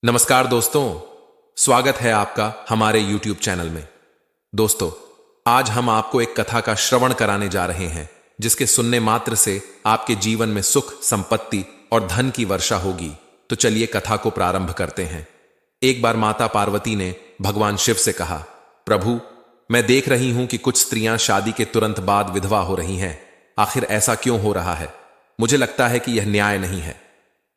नमस्कार दोस्तों, स्वागत है आपका हमारे YouTube चैनल में। दोस्तों, आज हम आपको एक कथा का श्रवण कराने जा रहे हैं जिसके सुनने मात्र से आपके जीवन में सुख, संपत्ति और धन की वर्षा होगी। तो चलिए कथा को प्रारंभ करते हैं। एक बार माता पार्वती ने भगवान शिव से कहा, प्रभु, मैं देख रही हूं कि कुछ स्त्रियां शादी के तुरंत बाद विधवा हो रही हैं। आखिर ऐसा क्यों हो रहा है? मुझे लगता है कि यह न्याय नहीं है।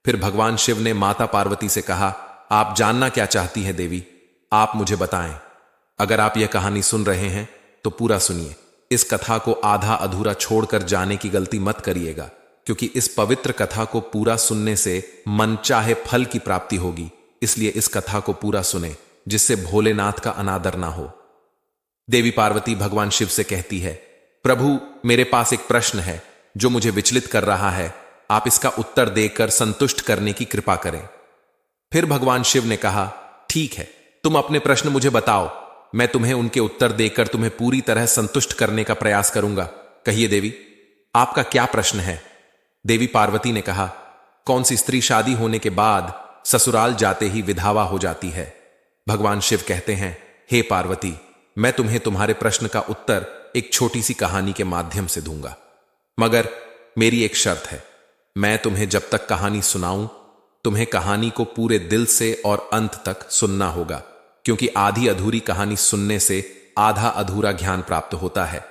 फिर भगवान शिव ने माता पार्वती से कहा, आप जानना क्या चाहती हैं देवी? आप मुझे बताएं। अगर आप यह कहानी सुन रहे हैं तो पूरा सुनिए। इस कथा को आधा अधूरा छोड़कर जाने की गलती मत करिएगा, क्योंकि इस पवित्र कथा को पूरा सुनने से मन चाहे फल की प्राप्ति होगी। इसलिए इस कथा को पूरा सुने, जिससे भोलेनाथ का अनादर ना हो। देवी पार्वती भगवान शिव से कहती है, प्रभु, मेरे पास एक प्रश्न है जो मुझे विचलित कर रहा है। आप इसका उत्तर देकर संतुष्ट करने की कृपा करें। फिर भगवान शिव ने कहा, ठीक है, तुम अपने प्रश्न मुझे बताओ। मैं तुम्हें उनके उत्तर देकर तुम्हें पूरी तरह संतुष्ट करने का प्रयास करूंगा। कहिए देवी, आपका क्या प्रश्न है? देवी पार्वती ने कहा, कौन सी स्त्री शादी होने के बाद ससुराल जाते ही विधवा हो जाती है? भगवान शिव कहते हैं, हे पार्वती, मैं तुम्हें तुम्हारे प्रश्न का उत्तर एक छोटी सी कहानी के माध्यम से दूंगा, मगर मेरी एक शर्त है। मैं तुम्हें जब तक कहानी सुनाऊं, तुम्हें कहानी को पूरे दिल से और अंत तक सुनना होगा, क्योंकि आधी अधूरी कहानी सुनने से आधा अधूरा ज्ञान प्राप्त होता है,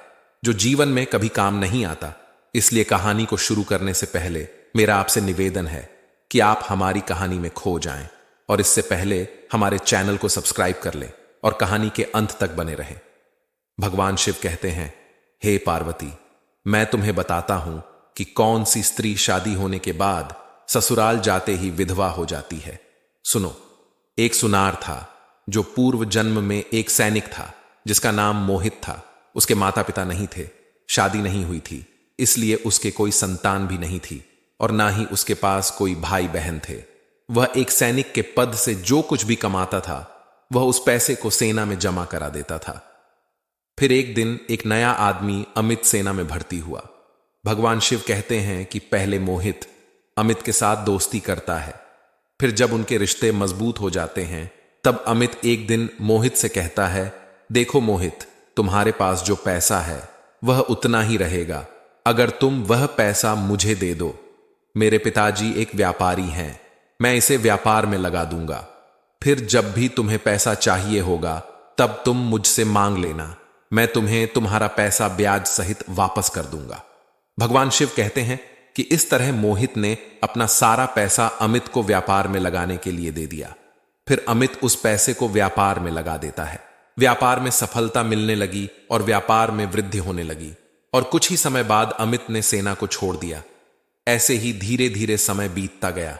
जो जीवन में कभी काम नहीं आता। इसलिए कहानी को शुरू करने से पहले मेरा आपसे निवेदन है कि आप हमारी कहानी में खो जाएं, और इससे पहले हमारे चैनल को सब्सक्राइब कर लें और कहानी के अंत तक बने रहें। भगवान शिव कहते हैं, हे पार्वती, मैं तुम्हें बताता हूं कि कौन सी स्त्री शादी होने के बाद ससुराल जाते ही विधवा हो जाती है। सुनो। एक सुनार था जो पूर्व जन्म में एक सैनिक था, जिसका नाम मोहित था। उसके माता पिता नहीं थे, शादी नहीं हुई थी, इसलिए उसके कोई संतान भी नहीं थी, और ना ही उसके पास कोई भाई बहन थे। वह एक सैनिक के पद से जो कुछ भी कमाता था, वह उस पैसे को सेना में जमा करा देता था। फिर एक दिन एक नया आदमी अमित सेना में भर्ती हुआ। भगवान शिव कहते हैं कि पहले मोहित अमित के साथ दोस्ती करता है। फिर जब उनके रिश्ते मजबूत हो जाते हैं, तब अमित एक दिन मोहित से कहता है, देखो मोहित, तुम्हारे पास जो पैसा है वह उतना ही रहेगा अगर तुम वह पैसा मुझे दे दो। मेरे पिताजी एक व्यापारी हैं, मैं इसे व्यापार में लगा दूंगा। फिर जब भी तुम्हें पैसा चाहिए होगा तब तुम मुझसे मांग लेना, मैं तुम्हें तुम्हारा पैसा ब्याज सहित वापस कर दूंगा। भगवान शिव कहते हैं कि इस तरह मोहित ने अपना सारा पैसा अमित को व्यापार में लगाने के लिए दे दिया। फिर अमित उस पैसे को व्यापार में लगा देता है। व्यापार में सफलता मिलने लगी और व्यापार में वृद्धि होने लगी, और कुछ ही समय बाद अमित ने सेना को छोड़ दिया। ऐसे ही धीरे धीरे समय बीतता गया।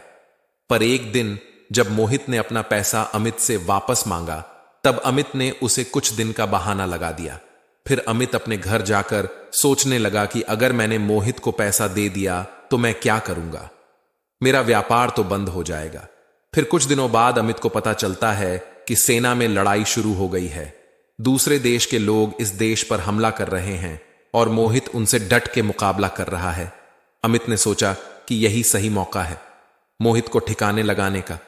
पर एक दिन जब मोहित ने अपना पैसा अमित से वापस मांगा, तब अमित ने उसे कुछ दिन का बहाना लगा दिया। फिर अमित अपने घर जाकर सोचने लगा कि अगर मैंने मोहित को पैसा दे दिया तो मैं क्या करूंगा? मेरा व्यापार तो बंद हो जाएगा। फिर कुछ दिनों बाद अमित को पता चलता है कि सेना में लड़ाई शुरू हो गई है। दूसरे देश के लोग इस देश पर हमला कर रहे हैं और मोहित उनसे डट के मुकाबला कर रहा है। अमित ने सोचा कि यही सही मौका है मोहित को ठिकाने लगाने का।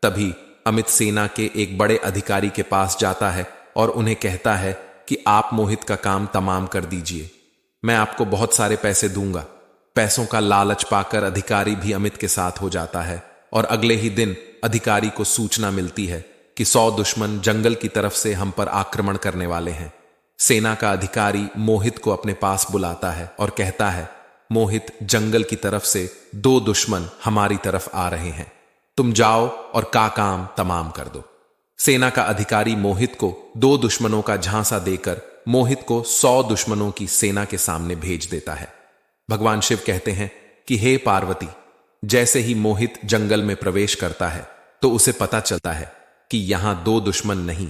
तभी अमित सेना के एक बड़े अधिकारी के पास जाता है और उन्हें कहता है कि आप मोहित का काम तमाम कर दीजिए, मैं आपको बहुत सारे पैसे दूंगा। पैसों का लालच पाकर अधिकारी भी अमित के साथ हो जाता है, और अगले ही दिन अधिकारी को सूचना मिलती है कि 100 दुश्मन जंगल की तरफ से हम पर आक्रमण करने वाले हैं। सेना का अधिकारी मोहित को अपने पास बुलाता है और कहता है, मोहित, जंगल की तरफ से 2 दुश्मन हमारी तरफ आ रहे हैं, तुम जाओ और काम तमाम कर दो। सेना का अधिकारी मोहित को 2 दुश्मनों का झांसा देकर मोहित को 100 दुश्मनों की सेना के सामने भेज देता है। भगवान शिव कहते हैं कि हे पार्वती, जैसे ही मोहित जंगल में प्रवेश करता है तो उसे पता चलता है कि यहां 2 दुश्मन नहीं,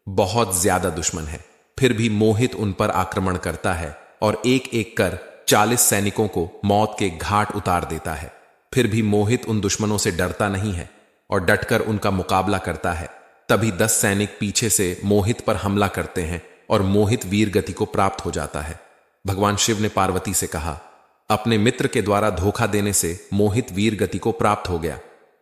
बहुत ज्यादा दुश्मन है। फिर भी मोहित उन पर आक्रमण करता है और एक एक कर 40 सैनिकों को मौत के घाट उतार देता है। फिर भी मोहित उन दुश्मनों से डरता नहीं है और डटकर उनका मुकाबला करता है। तभी 10 सैनिक पीछे से मोहित पर हमला करते हैं और मोहित वीर गति को प्राप्त हो जाता है। भगवान शिव ने पार्वती से कहा, अपने मित्र के द्वारा धोखा देने से मोहित वीर गति को प्राप्त हो गया।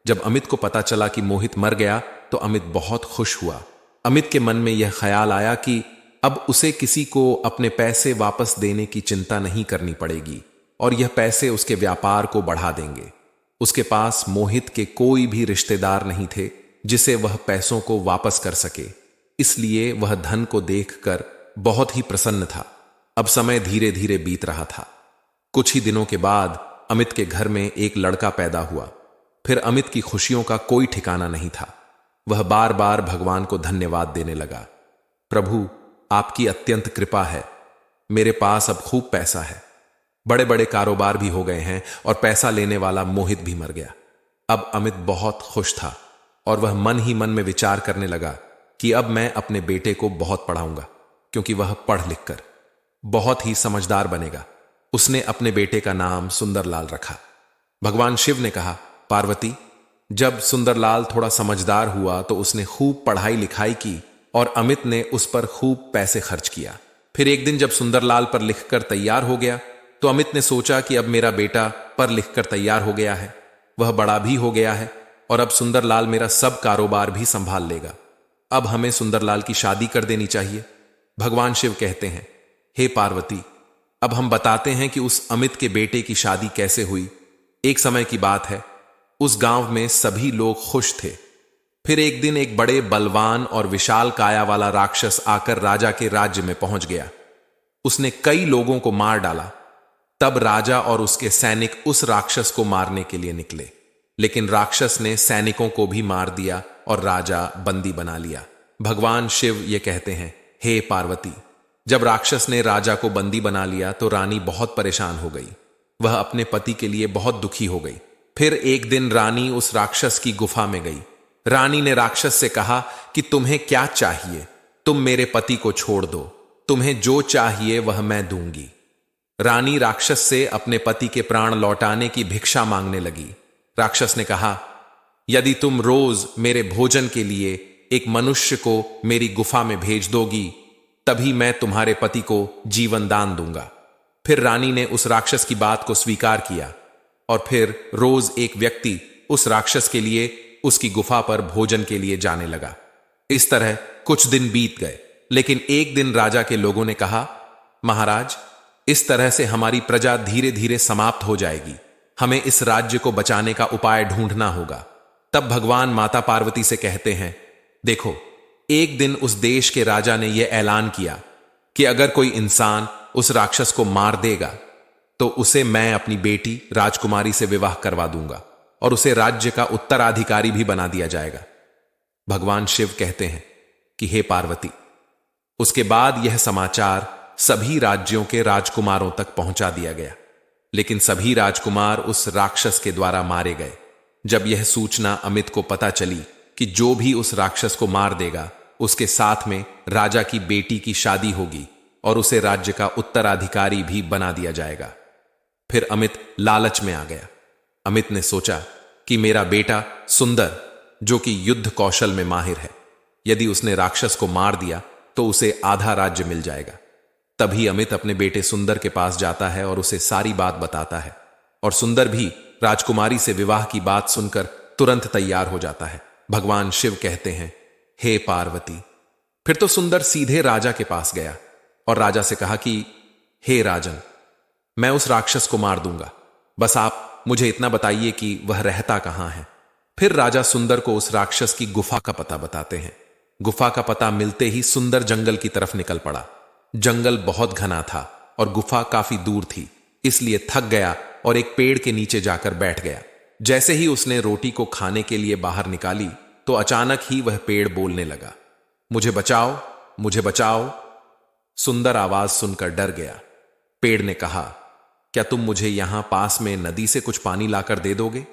जब अमित को पता चला कि मोहित मर गया तो अमित बहुत खुश हुआ। अमित के मन में यह ख्याल आया कि अब उसे किसी को अपने पैसे वापस देने की चिंता नहीं करनी पड़ेगी और यह पैसे उसके व्यापार को बढ़ा देंगे। उसके पास मोहित के कोई भी रिश्तेदार नहीं थे जिसे वह पैसों को वापस कर सके, इसलिए वह धन को देखकर बहुत ही प्रसन्न था। अब समय धीरे धीरे बीत रहा था। कुछ ही दिनों के बाद अमित के घर में एक लड़का पैदा हुआ। फिर अमित की खुशियों का कोई ठिकाना नहीं था। वह बार बार भगवान को धन्यवाद देने लगा। प्रभु, आपकी अत्यंत कृपा है। मेरे पास अब खूब पैसा है। बड़े बड़े कारोबार भी हो गए हैं और पैसा लेने वाला मोहित भी मर गया। अब अमित बहुत खुश था और वह मन ही मन में विचार करने लगा कि अब मैं अपने बेटे को बहुत पढ़ाऊंगा, क्योंकि वह पढ़ लिख कर बहुत ही समझदार बनेगा। उसने अपने बेटे का नाम सुंदरलाल रखा। भगवान शिव ने कहा, पार्वती, जब सुंदरलाल थोड़ा समझदार हुआ तो उसने खूब पढ़ाई लिखाई की और अमित ने उस पर खूब पैसे खर्च किया। फिर एक दिन जब सुंदरलाल पर लिखकर तैयार हो गया तो अमित ने सोचा कि अब मेरा बेटा पर लिखकर तैयार हो गया है, वह बड़ा भी हो गया है और अब सुंदरलाल मेरा सब कारोबार भी संभाल लेगा। अब हमें सुंदरलाल की शादी कर देनी चाहिए। भगवान शिव कहते हैं, हे पार्वती, अब हम बताते हैं कि उस अमित के बेटे की शादी कैसे हुई। एक समय की बात है, उस गांव में सभी लोग खुश थे। फिर एक दिन एक बड़े बलवान और विशाल काया वाला राक्षस आकर राजा के राज्य में पहुंच गया। उसने कई लोगों को मार डाला। तब राजा और उसके सैनिक उस राक्षस को मारने के लिए निकले, लेकिन राक्षस ने सैनिकों को भी मार दिया और राजा बंदी बना लिया। भगवान शिव ये कहते हैं, हे पार्वती, जब राक्षस ने राजा को बंदी बना लिया तो रानी बहुत परेशान हो गई। वह अपने पति के लिए बहुत दुखी हो गई। फिर एक दिन रानी उस राक्षस की गुफा में गई। रानी ने राक्षस से कहा कि तुम्हें क्या चाहिए, तुम मेरे पति को छोड़ दो, तुम्हें जो चाहिए वह मैं दूंगी। रानी राक्षस से अपने पति के प्राण लौटाने की भिक्षा मांगने लगी। राक्षस ने कहा, यदि तुम रोज मेरे भोजन के लिए एक मनुष्य को मेरी गुफा में भेज दोगी तभी मैं तुम्हारे पति को जीवन दान दूंगा। फिर रानी ने उस राक्षस की बात को स्वीकार किया और फिर रोज एक व्यक्ति उस राक्षस के लिए उसकी गुफा पर भोजन के लिए जाने लगा। इस तरह कुछ दिन बीत गए, लेकिन एक दिन राजा के लोगों ने कहा, महाराज, इस तरह से हमारी प्रजा धीरे धीरे समाप्त हो जाएगी। हमें इस राज्य को बचाने का उपाय ढूंढना होगा। तब भगवान माता पार्वती से कहते हैं, देखो, एक दिन उस देश के राजा ने यह ऐलान किया कि अगर कोई इंसान उस राक्षस को मार देगा तो उसे मैं अपनी बेटी राजकुमारी से विवाह करवा दूंगा और उसे राज्य का उत्तराधिकारी भी बना दिया जाएगा। भगवान शिव कहते हैं कि हे पार्वती, उसके बाद यह समाचार सभी राज्यों के राजकुमारों तक पहुंचा दिया गया, लेकिन सभी राजकुमार उस राक्षस के द्वारा मारे गए। जब यह सूचना अमित को पता चली कि जो भी उस राक्षस को मार देगा उसके साथ में राजा की बेटी की शादी होगी और उसे राज्य का उत्तराधिकारी भी बना दिया जाएगा। फिर अमित लालच में आ गया। अमित ने सोचा कि मेरा बेटा सुंदर, जो कि युद्ध कौशल में माहिर है, यदि उसने राक्षस को मार दिया तो उसे आधा राज्य मिल जाएगा। तभी अमित अपने बेटे सुंदर के पास जाता है और उसे सारी बात बताता है और सुंदर भी राजकुमारी से विवाह की बात सुनकर तुरंत तैयार हो जाता है। भगवान शिव कहते हैं, हे पार्वती। फिर तो सुंदर सीधे राजा के पास गया और राजा से कहा कि हे राजन, मैं उस राक्षस को मार दूंगा, बस आप मुझे इतना बताइए कि वह रहता कहां है। फिर राजा सुंदर को उस राक्षस की गुफा का पता बताते हैं। गुफा का पता मिलते ही सुंदर जंगल की तरफ निकल पड़ा। जंगल बहुत घना था और गुफा काफी दूर थी, इसलिए थक गया और एक पेड़ के नीचे जाकर बैठ गया। जैसे ही उसने रोटी को खाने के लिए बाहर निकाली तो अचानक ही वह पेड़ बोलने लगा, मुझे बचाओ, मुझे बचाओ। सुंदर आवाज सुनकर डर गया। पेड़ ने कहा, क्या तुम मुझे यहां पास में नदी से कुछ पानी लाकर दे दोगे?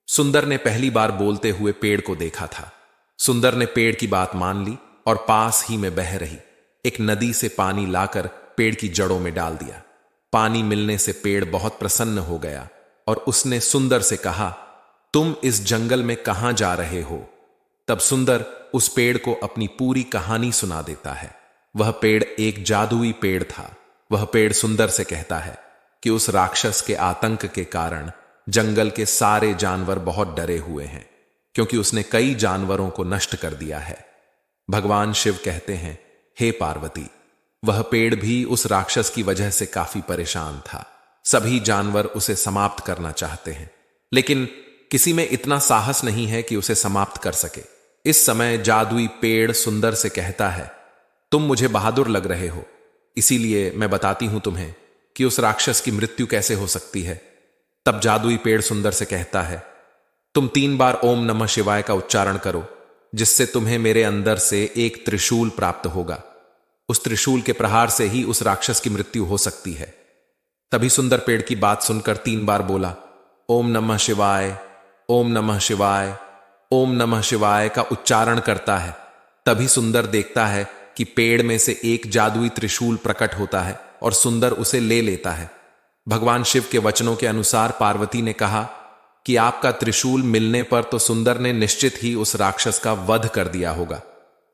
सुंदर ने पहली बार बोलते हुए पेड़ को देखा था। सुंदर ने पेड़ की बात मान ली और पास ही में बह रही एक नदी से पानी लाकर पेड़ की जड़ों में डाल दिया। पानी मिलने से पेड़ बहुत प्रसन्न हो गया और उसने सुंदर से कहा, तुम इस जंगल में कहां जा रहे हो? तब सुंदर उस पेड़ को अपनी पूरी कहानी सुना देता है। वह पेड़ एक जादुई पेड़ था। वह पेड़ सुंदर से कहता है कि उस राक्षस के आतंक के कारण जंगल के सारे जानवर बहुत डरे हुए हैं, क्योंकि उसने कई जानवरों को नष्ट कर दिया है। भगवान शिव कहते हैं, हे पार्वती, वह पेड़ भी उस राक्षस की वजह से काफी परेशान था। सभी जानवर उसे समाप्त करना चाहते हैं, लेकिन किसी में इतना साहस नहीं है कि उसे समाप्त कर सके। इस समय जादुई पेड़ सुंदर से कहता है, तुम मुझे बहादुर लग रहे हो, इसीलिए मैं बताती हूं तुम्हें कि उस राक्षस की मृत्यु कैसे हो सकती है। तब जादुई पेड़ सुंदर से कहता है, तुम 3 बार ओम नमः शिवाय का उच्चारण करो, जिससे तुम्हें मेरे अंदर से एक त्रिशूल प्राप्त होगा। उस त्रिशूल के प्रहार से ही उस राक्षस की मृत्यु हो सकती है। तभी सुंदर पेड़ की बात सुनकर 3 बार बोला, ओम नमः शिवाय, ओम नमः शिवाय, ओम नमः शिवाय का उच्चारण करता है। तभी सुंदर देखता है कि पेड़ में से एक जादुई त्रिशूल प्रकट होता है और सुंदर उसे ले लेता है। भगवान शिव के वचनों के अनुसार पार्वती ने कहा कि आपका त्रिशूल मिलने पर तो सुंदर ने निश्चित ही उस राक्षस का वध कर दिया होगा।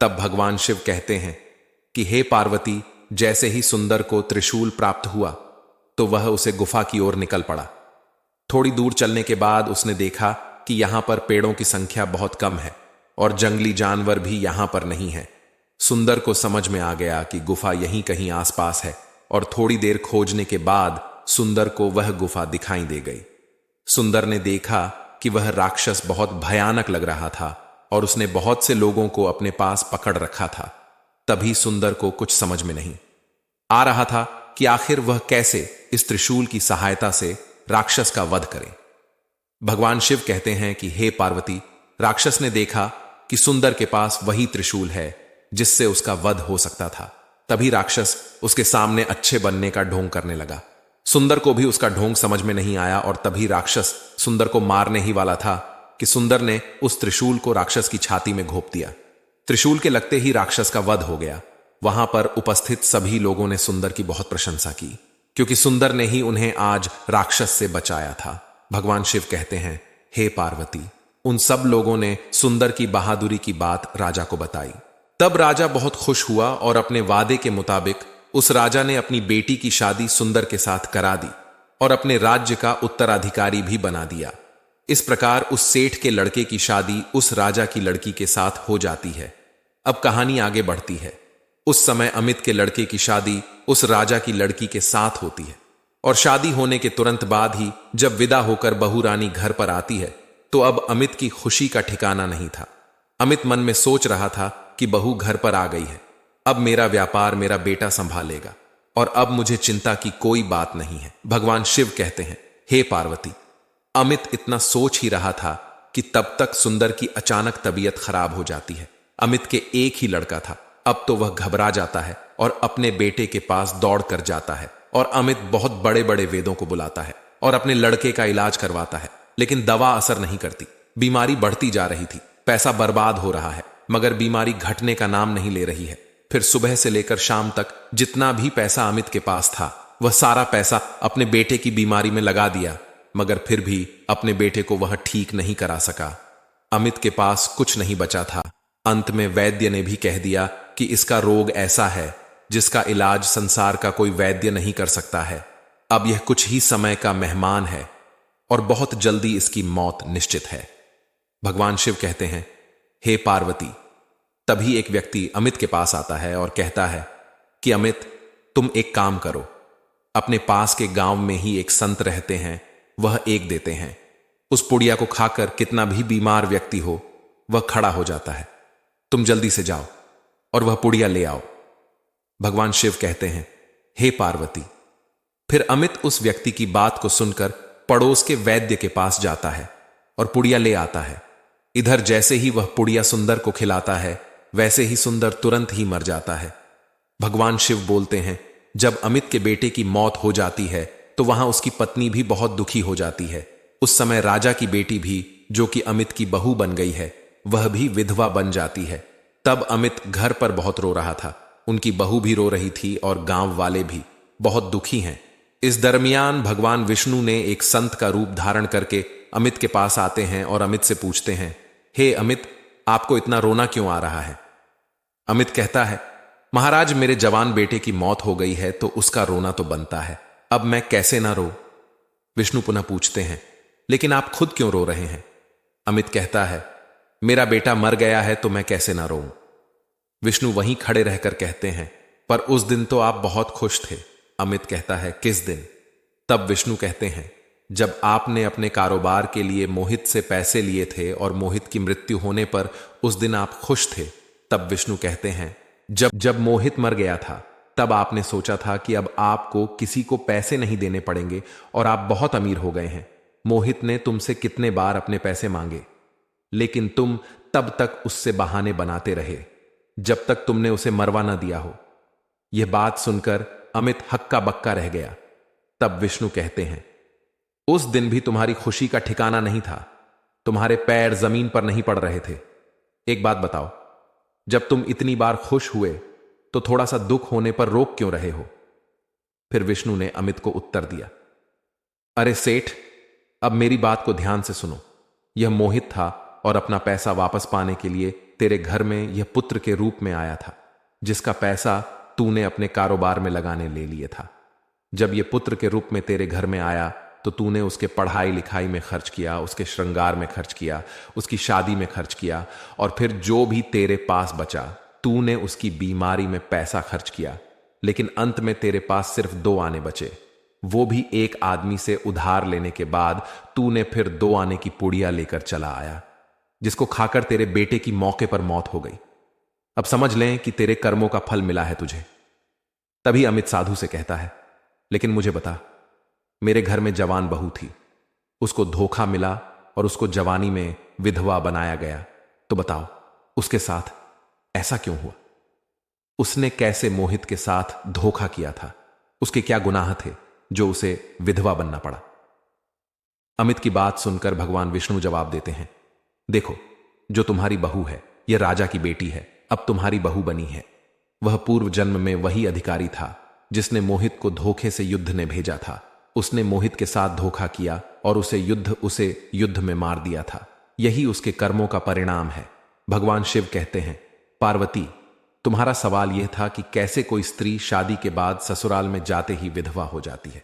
तब भगवान शिव कहते हैं कि हे पार्वती, जैसे ही सुंदर को त्रिशूल प्राप्त हुआ तो वह उसे गुफा की ओर निकल पड़ा। थोड़ी दूर चलने के बाद उसने देखा कि यहां पर पेड़ों की संख्या बहुत कम है और जंगली जानवर भी यहां पर नहीं है। सुंदर को समझ में आ गया कि गुफा यहीं कहीं आसपास है और थोड़ी देर खोजने के बाद सुंदर को वह गुफा दिखाई दे गई। सुंदर ने देखा कि वह राक्षस बहुत भयानक लग रहा था और उसने बहुत से लोगों को अपने पास पकड़ रखा था। तभी सुंदर को कुछ समझ में नहीं आ रहा था कि आखिर वह कैसे इस त्रिशूल की सहायता से राक्षस का वध करे। भगवान शिव कहते हैं कि हे पार्वती, राक्षस ने देखा कि सुंदर के पास वही त्रिशूल है जिससे उसका वध हो सकता था। तभी राक्षस उसके सामने अच्छे बनने का ढोंग करने लगा। सुंदर को भी उसका ढोंग समझ में नहीं आया और तभी राक्षस सुंदर को मारने ही वाला था कि सुंदर ने उस त्रिशूल को राक्षस की छाती में घोंप दिया। त्रिशूल के लगते ही राक्षस का वध हो गया। वहां पर उपस्थित सभी लोगों ने सुंदर की बहुत प्रशंसा की, क्योंकि सुंदर ने ही उन्हें आज राक्षस से बचाया था। भगवान शिव कहते हैं, हे पार्वती, उन सब लोगों ने सुंदर की बहादुरी की बात राजा को बताई। तब राजा बहुत खुश हुआ और अपने वादे के मुताबिक उस राजा ने अपनी बेटी की शादी सुंदर के साथ करा दी और अपने राज्य का उत्तराधिकारी भी बना दिया। इस प्रकार उस सेठ के लड़के की शादी उस राजा की लड़की के साथ हो जाती है। अब कहानी आगे बढ़ती है। उस समय अमित के लड़के की शादी उस राजा की लड़की के साथ होती है और शादी होने के तुरंत बाद ही जब विदा होकर बहू रानी घर पर आती है तो अब अमित की खुशी का ठिकाना नहीं था। अमित मन में सोच रहा था कि बहू घर पर आ गई है, अब मेरा व्यापार मेरा बेटा संभालेगा और अब मुझे चिंता की कोई बात नहीं है। भगवान शिव कहते हैं, हे पार्वती, अमित इतना सोच ही रहा था कि तब तक सुंदर की अचानक तबीयत खराब हो जाती है। अमित के एक ही लड़का था, अब तो वह घबरा जाता है और अपने बेटे के पास दौड़ कर जाता है और अमित बहुत बड़े बड़े वेदों को बुलाता है और अपने लड़के का इलाज करवाता है, लेकिन दवा असर नहीं करती। बीमारी बढ़ती जा रही थी, पैसा बर्बाद हो रहा है, मगर बीमारी घटने का नाम नहीं ले रही है। फिर सुबह से लेकर शाम तक जितना भी पैसा अमित के पास था वह सारा पैसा अपने बेटे की बीमारी में लगा दिया, मगर फिर भी अपने बेटे को वह ठीक नहीं करा सका। अमित के पास कुछ नहीं बचा था। अंत में वैद्य ने भी कह दिया कि इसका रोग ऐसा है जिसका इलाज संसार का कोई वैद्य नहीं कर सकता है। अब यह कुछ ही समय का मेहमान है और बहुत जल्दी इसकी मौत निश्चित है। भगवान शिव कहते हैं, हे पार्वती, तभी एक व्यक्ति अमित के पास आता है और कहता है कि अमित, तुम एक काम करो, अपने पास के गांव में ही एक संत रहते हैं, वह एक देते हैं। उस पुड़िया को खाकर कितना भी बीमार व्यक्ति हो वह खड़ा हो जाता है। तुम जल्दी से जाओ और वह पुड़िया ले आओ। भगवान शिव कहते हैं, हे पार्वती। फिर अमित उस व्यक्ति की बात को सुनकर पड़ोस के वैद्य के पास जाता है और पुड़िया ले आता है। इधर जैसे ही वह पुड़िया सुंदर को खिलाता है वैसे ही सुंदर तुरंत ही मर जाता है। भगवान शिव बोलते हैं, जब अमित के बेटे की मौत हो जाती है तो वहां उसकी पत्नी भी बहुत दुखी हो जाती है। उस समय राजा की बेटी भी, जो कि अमित की बहू बन गई है, वह भी विधवा बन जाती है। तब अमित घर पर बहुत रो रहा था, उनकी बहू भी रो रही थी और गांव वाले भी बहुत दुखी हैं। इस दरमियान भगवान विष्णु ने एक संत का रूप धारण करके अमित के पास आते हैं और अमित से पूछते हैं, हे अमित, आपको इतना रोना क्यों आ रहा है? अमित कहता है, महाराज, मेरे जवान बेटे की मौत हो गई है तो उसका रोना तो बनता है, अब मैं कैसे ना रो? विष्णु पुनः पूछते हैं, लेकिन आप खुद क्यों रो रहे हैं? अमित कहता है, मेरा बेटा मर गया है तो मैं कैसे ना रोऊं। विष्णु वहीं खड़े रहकर कहते हैं, पर उस दिन तो आप बहुत खुश थे। अमित कहता है, किस दिन? तब विष्णु कहते हैं, जब आपने अपने कारोबार के लिए मोहित से पैसे लिए थे और मोहित की मृत्यु होने पर उस दिन आप खुश थे। तब विष्णु कहते हैं, जब मोहित मर गया था तब आपने सोचा था कि अब आपको किसी को पैसे नहीं देने पड़ेंगे और आप बहुत अमीर हो गए हैं। मोहित ने तुमसे कितने बार अपने पैसे मांगे, लेकिन तुम तब तक उससे बहाने बनाते रहे जब तक तुमने उसे मरवा ना दिया हो। यह बात सुनकर अमित हक्का बक्का रह गया। तब विष्णु कहते हैं, उस दिन भी तुम्हारी खुशी का ठिकाना नहीं था, तुम्हारे पैर जमीन पर नहीं पड़ रहे थे। एक बात बताओ, जब तुम इतनी बार खुश हुए तो थोड़ा सा दुख होने पर रोक क्यों रहे हो? फिर विष्णु ने अमित को उत्तर दिया, अरे सेठ, अब मेरी बात को ध्यान से सुनो। यह मोहित था और अपना पैसा वापस पाने के लिए तेरे घर में यह पुत्र के रूप में आया था, जिसका पैसा तूने अपने कारोबार में लगाने ले लिए था। जब यह पुत्र के रूप में तेरे घर में आया तो तूने उसके पढ़ाई लिखाई में खर्च किया, उसके श्रृंगार में खर्च किया, उसकी शादी में खर्च किया, और फिर जो भी तेरे पास बचा तूने उसकी बीमारी में पैसा खर्च किया। लेकिन अंत में तेरे पास सिर्फ 2 आने बचे, वो भी एक आदमी से उधार लेने के बाद तूने फिर 2 आने की पुड़िया लेकर चला आया, जिसको खाकर तेरे बेटे की मौके पर मौत हो गई। अब समझ लें कि तेरे कर्मों का फल मिला है तुझे। तभी अमित साधु से कहता है, लेकिन मुझे बता, मेरे घर में जवान बहू थी, उसको धोखा मिला और उसको जवानी में विधवा बनाया गया, तो बताओ उसके साथ ऐसा क्यों हुआ? उसने कैसे मोहित के साथ धोखा किया था? उसके क्या गुनाह थे जो उसे विधवा बनना पड़ा? अमित की बात सुनकर भगवान विष्णु जवाब देते हैं, देखो, जो तुम्हारी बहू है यह राजा की बेटी है, अब तुम्हारी बहू बनी है। वह पूर्व जन्म में वही अधिकारी था जिसने मोहित को धोखे से युद्ध ने भेजा था। उसने मोहित के साथ धोखा किया और उसे युद्ध में मार दिया था। यही उसके कर्मों का परिणाम है। भगवान शिव कहते हैं, पार्वती, तुम्हारा सवाल यह था कि कैसे कोई स्त्री शादी के बाद ससुराल में जाते ही विधवा हो जाती है।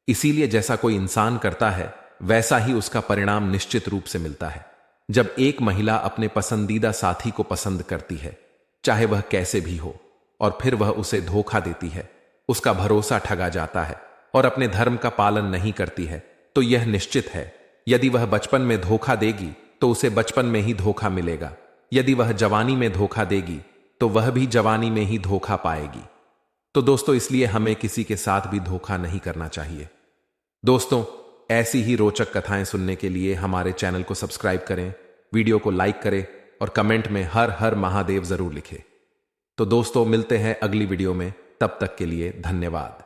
इसीलिए जैसा कोई इंसान करता है वैसा ही उसका परिणाम निश्चित रूप से मिलता है। जब एक महिला अपने पसंदीदा साथी को पसंद करती है, चाहे वह कैसे भी हो, और फिर वह उसे धोखा देती है, उसका भरोसा ठगा जाता है और अपने धर्म का पालन नहीं करती है, तो यह निश्चित है, यदि वह बचपन में धोखा देगी तो उसे बचपन में ही धोखा मिलेगा। यदि वह जवानी में धोखा देगी तो वह भी जवानी में ही धोखा पाएगी। तो दोस्तों, इसलिए हमें किसी के साथ भी धोखा नहीं करना चाहिए। दोस्तों, ऐसी ही रोचक कथाएं सुनने के लिए हमारे चैनल को सब्सक्राइब करें, वीडियो को लाइक करें और कमेंट में हर हर महादेव जरूर लिखें। तो दोस्तों, मिलते हैं अगली वीडियो में, तब तक के लिए धन्यवाद।